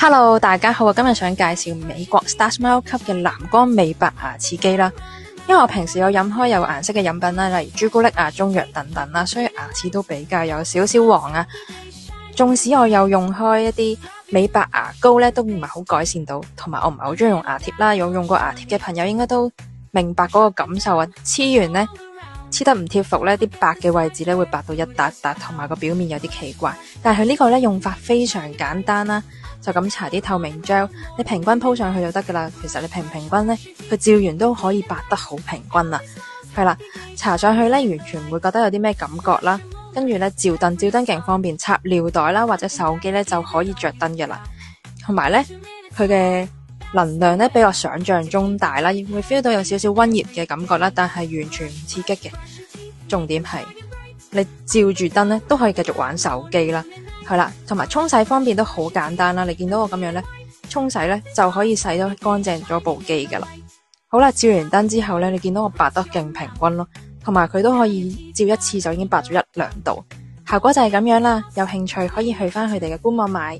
Hello，大家好，我今日想介紹美國 Star Smile 級嘅藍光美白牙齒機啦。因為我平時有飲開有顏色嘅飲品啦，例如朱古力啊、中藥等等啦，所以牙齒都比較有少少黃啊。縱使我有用開一啲美白牙膏咧，都唔係好改善到，同埋我唔係好中意用牙貼啦。有用過牙貼嘅朋友應該都明白嗰個感受啊。黐完呢，黐得唔貼服呢，啲白嘅位置咧會白到一笪笪，同埋個表面有啲奇怪。但係呢個咧用法非常簡單啦。就咁搽啲透明 gel， 你平均鋪上去就得噶啦。其實你平唔平均呢，佢照完都可以白得好平均啦。係啦，搽上去呢，完全唔會覺得有啲咩感覺啦。跟住呢，照燈勁方便，插尿袋啦或者手機呢就可以着燈嘅啦。同埋呢，佢嘅能量呢比我想象中大啦，會 feel 到有少少溫熱嘅感覺啦，但係完全唔刺激嘅。重點係你照住燈呢都可以繼續玩手機啦。係啦，同埋沖洗方面都好簡單啦。你見到我咁樣呢，沖洗呢就可以洗咗乾淨咗部機噶啦。好啦，照完燈之後呢，你見到我白得勁平均咯，同埋佢都可以照一次就已經白咗1-2度，效果就係咁樣啦。有興趣可以去翻佢哋嘅官網買。